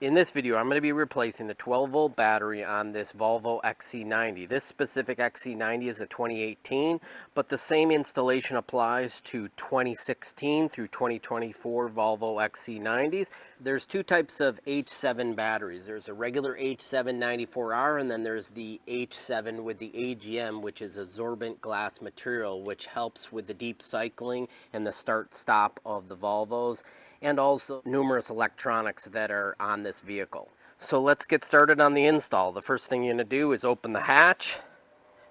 In this video, I'm going to be replacing the 12-volt battery on this Volvo XC90. This specific XC90 is a 2018, but the same installation applies to 2016 through 2024 Volvo XC90s. There's two types of H7 batteries. There's a regular H7 94R, and then there's the H7 with the AGM, which is absorbent glass material, which helps with the deep cycling and the start-stop of the Volvos, and also numerous electronics that are on this vehicle. So let's get started on the install. The first thing you're going to do is open the hatch,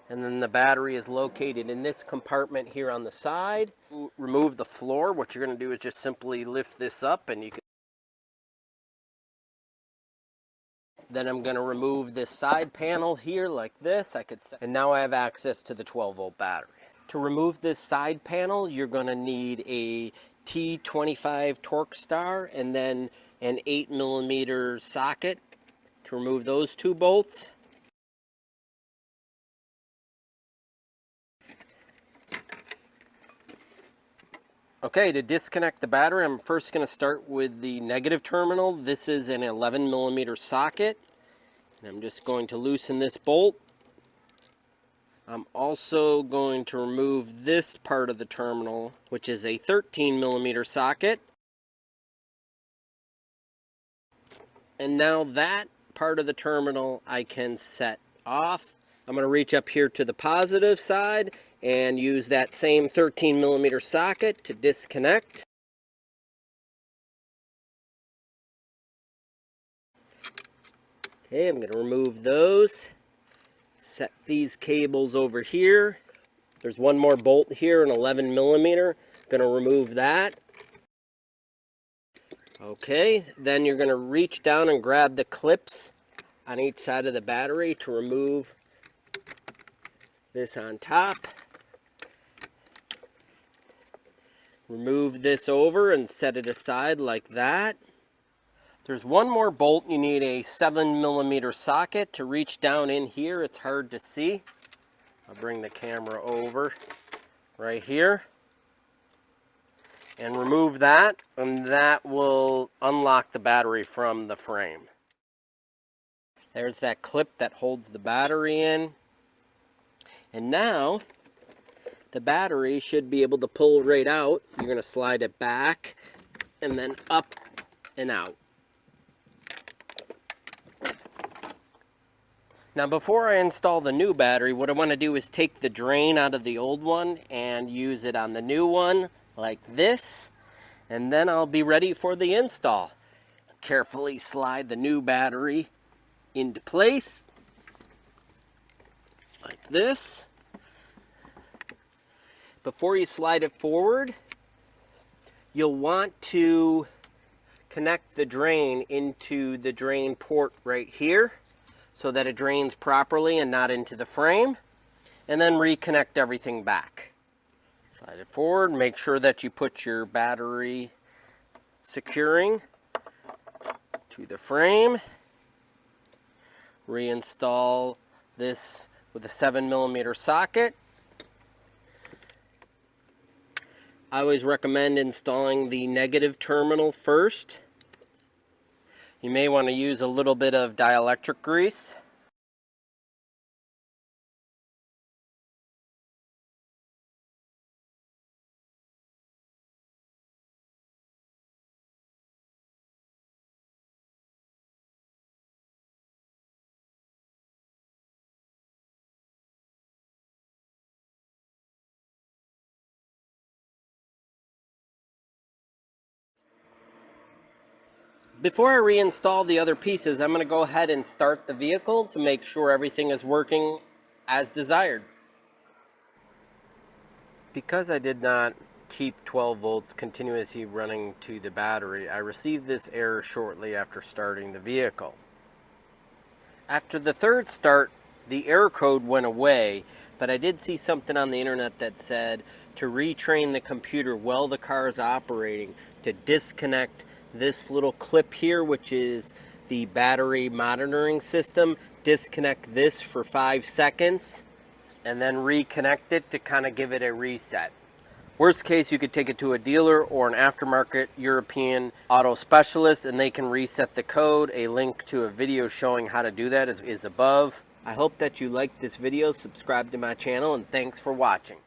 and then the battery is located in this compartment here on the side. Remove the floor. What you're going to do is just simply lift this up, and you can. Then I'm going to remove this side panel here like this. And now I have access to the 12-volt battery. To remove this side panel, you're going to need a T25 torque star and then an 8mm socket to remove those two bolts. Okay, to disconnect the battery, I'm first going to start with the negative terminal. This is an 11mm socket, and I'm just going to loosen this bolt. I'm also going to remove this part of the terminal, which is a 13mm socket. And now that part of the terminal I can set off. I'm going to reach up here to the positive side and use that same 13mm socket to disconnect. Okay, I'm going to remove those. Set these cables over here. There's one more bolt here, an 11mm. Going to remove that. Okay, then you're going to reach down and grab the clips on each side of the battery to remove this on top. Remove this over and set it aside like that. There's one more bolt. You need a 7mm socket to reach down in here. It's hard to see. I'll bring the camera over right here and remove that, and that will unlock the battery from the frame. There's that clip that holds the battery in. And now the battery should be able to pull right out. You're going to slide it back and then up and out. Now before I install the new battery, what I want to do is take the drain out of the old one and use it on the new one like this, and then I'll be ready for the install. Carefully slide the new battery into place like this. Before you slide it forward, you'll want to connect the drain into the drain port right here, so that it drains properly and not into the frame, and then reconnect everything back. Slide it forward, make sure that you put your battery securing to the frame. Reinstall this with a 7mm socket. I always recommend installing the negative terminal first. You may want to use a little bit of dielectric grease. Before I reinstall the other pieces, I'm going to go ahead and start the vehicle to make sure everything is working as desired. Because I did not keep 12 volts continuously running to the battery, I received this error shortly after starting the vehicle. After the third start, the error code went away, but I did see something on the internet that said to retrain the computer while the car is operating to disconnect this little clip here, which is the battery monitoring system. Disconnect this for 5 seconds and then reconnect it to kind of give it a reset. Worst case, you could take it to a dealer or an aftermarket European auto specialist and they can reset the code. A link to a video showing how to do that is above. I hope that you liked this video, subscribe to my channel, and thanks for watching.